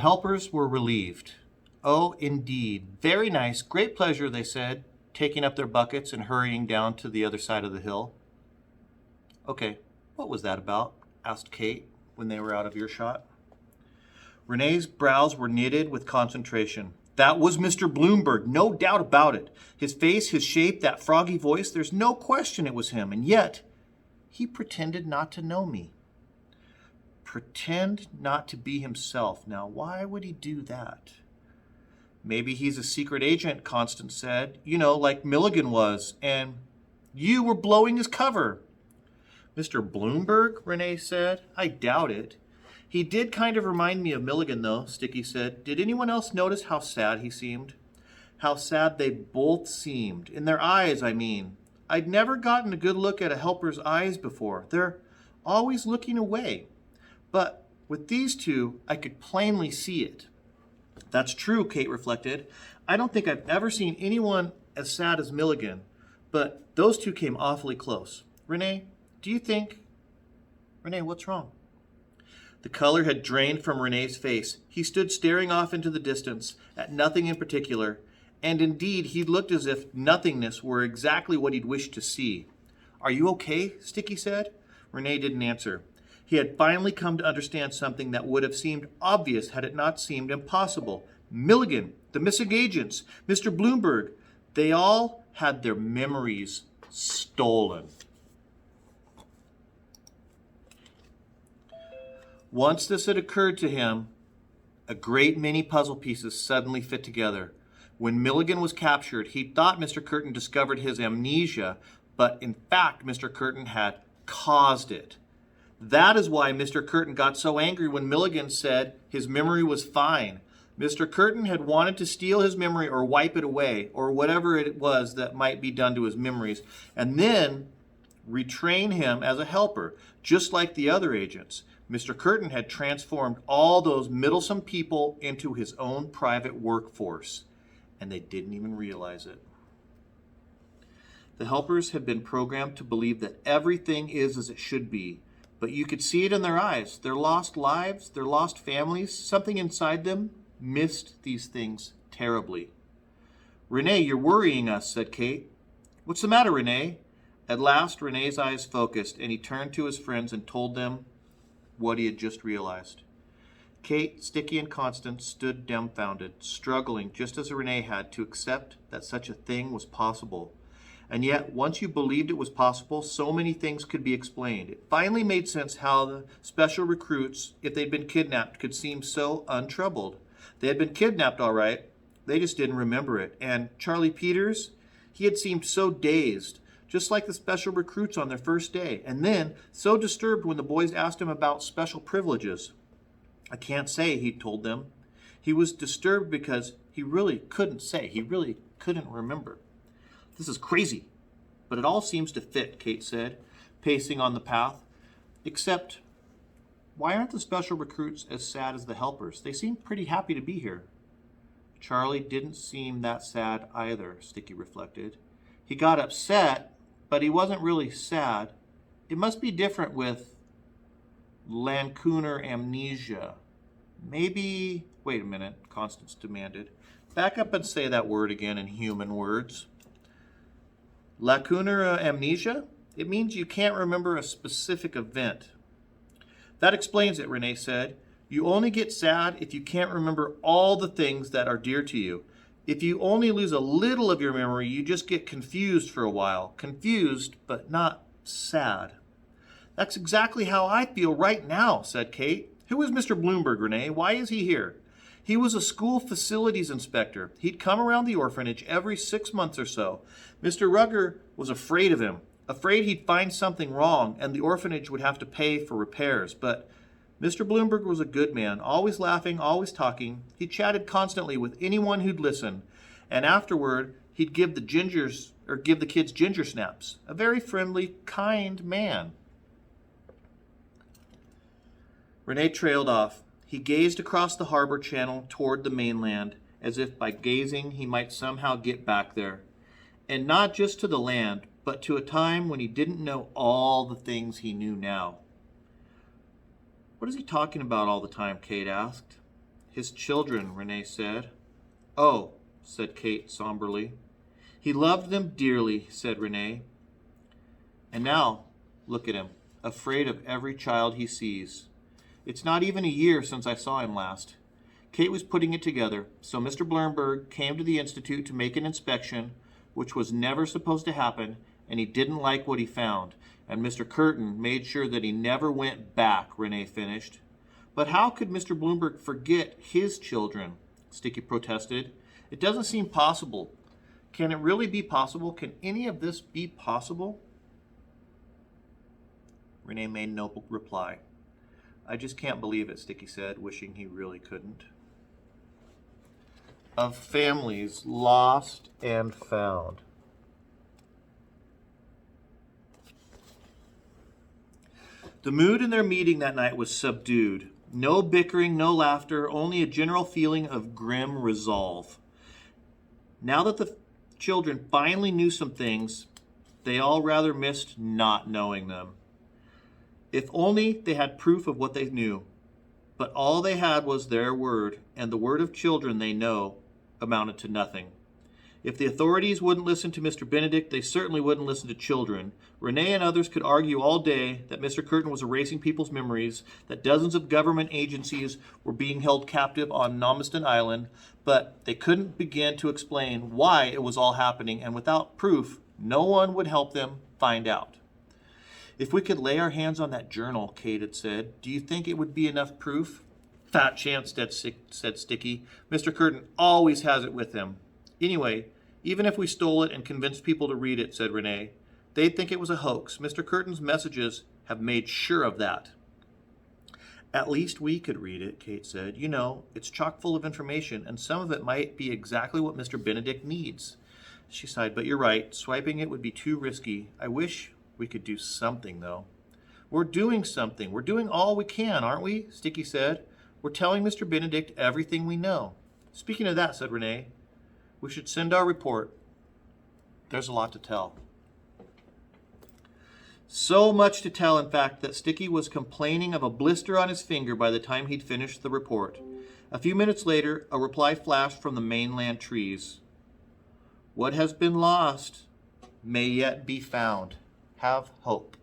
helpers were relieved. Oh, indeed. Very nice. Great pleasure, they said, taking up their buckets and hurrying down to the other side of the hill. Okay, what was that about? Asked Kate when they were out of earshot. Renee's brows were knitted with concentration. That was Mr. Bloomberg, no doubt about it. His face, his shape, that froggy voice, there's no question it was him. And yet, he pretended not to know me. Pretend not to be himself. Now, why would he do that? Maybe he's a secret agent, Constance said. You know, like Milligan was. And you were blowing his cover. Mr. Bloomberg, Renee said. I doubt it. He did kind of remind me of Milligan, though, Sticky said. Did anyone else notice how sad he seemed? How sad they both seemed. In their eyes, I mean. I'd never gotten a good look at a helper's eyes before. They're always looking away. But with these two, I could plainly see it. That's true, Kate reflected. I don't think I've ever seen anyone as sad as Milligan, but those two came awfully close. Renee, do you think... Renee, what's wrong? The color had drained from Renee's face. He stood staring off into the distance, at nothing in particular, and indeed he looked as if nothingness were exactly what he'd wished to see. Are you okay? Sticky said. Renee didn't answer. He had finally come to understand something that would have seemed obvious had it not seemed impossible. Milligan, the missing agents, Mr. Bloomberg, they all had their memories stolen. Once this had occurred to him, a great many puzzle pieces suddenly fit together. When Milligan was captured, he thought Mr. Curtin discovered his amnesia, but in fact, Mr. Curtin had caused it. That is why Mr. Curtin got so angry when Milligan said his memory was fine. Mr. Curtin had wanted to steal his memory or wipe it away, or whatever it was that might be done to his memories, and then retrain him as a helper, just like the other agents. Mr. Curtin had transformed all those meddlesome people into his own private workforce, and they didn't even realize it. The helpers had been programmed to believe that everything is as it should be, but you could see it in their eyes. Their lost lives, their lost families, something inside them missed these things terribly. Renee, you're worrying us, said Kate. What's the matter, Renee? At last, Renee's eyes focused, and he turned to his friends and told them what he had just realized. Kate, Sticky, and Constance stood dumbfounded, struggling just as Renee had to accept that such a thing was possible. And yet, once you believed it was possible, so many things could be explained. It finally made sense how the special recruits, if they'd been kidnapped, could seem so untroubled. They had been kidnapped, all right. They just didn't remember it. And Charlie Peters, he had seemed so dazed, just like the special recruits on their first day, and then so disturbed when the boys asked him about special privileges. I can't say, he told them. He was disturbed because he really couldn't say. He really couldn't remember. This is crazy, but it all seems to fit, Kate said, pacing on the path. Except, why aren't the special recruits as sad as the helpers? They seem pretty happy to be here. Charlie didn't seem that sad either, Sticky reflected. He got upset, but he wasn't really sad. It must be different with Lancooner amnesia. Maybe... Wait a minute, Constance demanded. Back up and say that word again in human words. Lacunar amnesia? It means you can't remember a specific event. That explains it, Renee said. You only get sad if you can't remember all the things that are dear to you. If you only lose a little of your memory, you just get confused for a while. Confused, but not sad. That's exactly how I feel right now, said Kate. Who is Mr. Bloomberg, Renee? Why is he here? He was a school facilities inspector. He'd come around the orphanage every 6 months or so. Mr. Rugger was afraid of him, afraid he'd find something wrong and the orphanage would have to pay for repairs. But Mr. Bloomberg was a good man, always laughing, always talking. He chatted constantly with anyone who'd listen, and afterward he'd give the kids ginger snaps. A very friendly, kind man. Renee trailed off. He gazed across the harbor channel toward the mainland, as if by gazing he might somehow get back there. And not just to the land, but to a time when he didn't know all the things he knew now. What is he talking about all the time? Kate asked. His children, Renee said. Oh, said Kate somberly. He loved them dearly, said Renee. And now, look at him, afraid of every child he sees. It's not even a year since I saw him last. Kate was putting it together, so Mr. Blumberg came to the Institute to make an inspection, which was never supposed to happen, and he didn't like what he found. And Mr. Curtin made sure that he never went back, Renee finished. But how could Mr. Blumberg forget his children? Sticky protested. It doesn't seem possible. Can it really be possible? Can any of this be possible? Renee made no reply. I just can't believe it, Sticky said, wishing he really couldn't. Of families lost and found. The mood in their meeting that night was subdued. No bickering, no laughter, only a general feeling of grim resolve. Now that the children finally knew some things, they all rather missed not knowing them. If only they had proof of what they knew. But all they had was their word, and the word of children they know amounted to nothing. If the authorities wouldn't listen to Mr. Benedict, they certainly wouldn't listen to children. Renee and others could argue all day that Mr. Curtin was erasing people's memories, that dozens of government agencies were being held captive on Nomiston Island, but they couldn't begin to explain why it was all happening, and without proof, no one would help them find out. If we could lay our hands on that journal, Kate had said, do you think it would be enough proof? Fat chance, said Sticky. Mr. Curtin always has it with him. Anyway, even if we stole it and convinced people to read it, said Renee, they'd think it was a hoax. Mr. Curtin's messages have made sure of that. At least we could read it, Kate said. You know, it's chock full of information, and some of it might be exactly what Mr. Benedict needs. She sighed, but you're right. Swiping it would be too risky. I wish we could do something, though. We're doing something. We're doing all we can, aren't we? Sticky said. We're telling Mr. Benedict everything we know. Speaking of that, said Renee, we should send our report. There's a lot to tell. So much to tell, in fact, that Sticky was complaining of a blister on his finger by the time he'd finished the report. A few minutes later, a reply flashed from the mainland trees. What has been lost may yet be found. Have hope.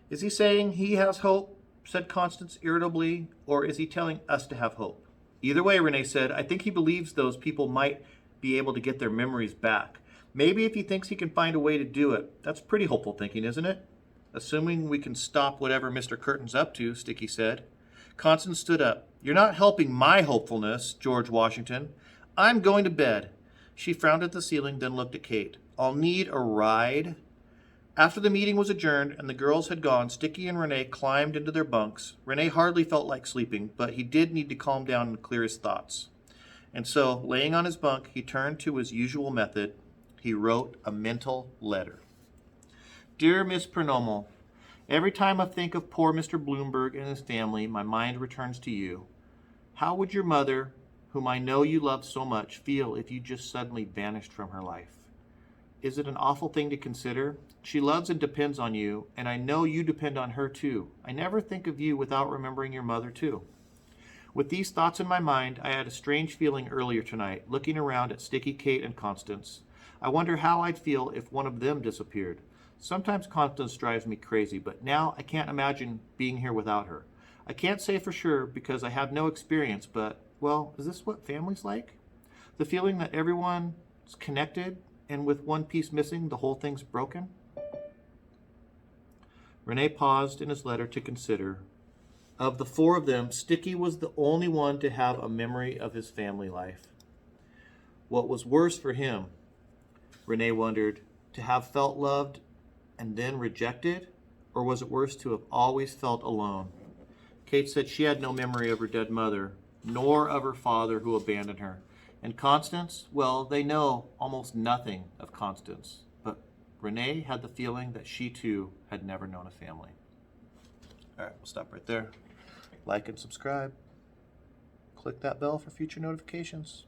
Is he saying he has hope? Said Constance irritably, or is he telling us to have hope? Either way, Renee said, I think he believes those people might be able to get their memories back. Maybe if he thinks he can find a way to do it. That's pretty hopeful thinking, isn't it? Assuming we can stop whatever Mr. Curtin's up to, Sticky said. Constance stood up. You're not helping my hopefulness, George Washington. I'm going to bed. She frowned at the ceiling, then looked at Kate. I'll need a ride. After the meeting was adjourned and the girls had gone, Sticky and Renee climbed into their bunks. Renee hardly felt like sleeping, but he did need to calm down and clear his thoughts. And so, laying on his bunk, he turned to his usual method. He wrote a mental letter. Dear Miss Pernomal, every time I think of poor Mr. Blumberg and his family, my mind returns to you. How would your mother, whom I know you love so much, feel if you just suddenly vanished from her life? Is it an awful thing to consider? She loves and depends on you, and I know you depend on her too. I never think of you without remembering your mother too. With these thoughts in my mind, I had a strange feeling earlier tonight, looking around at Sticky, Kate, and Constance. I wonder how I'd feel if one of them disappeared. Sometimes Constance drives me crazy, but now I can't imagine being here without her. I can't say for sure because I have no experience, but, well, is this what family's like? The feeling that everyone's connected, and with one piece missing, the whole thing's broken? Renee paused in his letter to consider. Of the four of them, Sticky was the only one to have a memory of his family life. What was worse for him, Renee wondered, to have felt loved and then rejected? Or was it worse to have always felt alone? Kate said she had no memory of her dead mother, nor of her father who abandoned her. And Constance, well, they know almost nothing of Constance. But Renee had the feeling that she too had never known a family. All right, we'll stop right there. Like and subscribe. Click that bell for future notifications.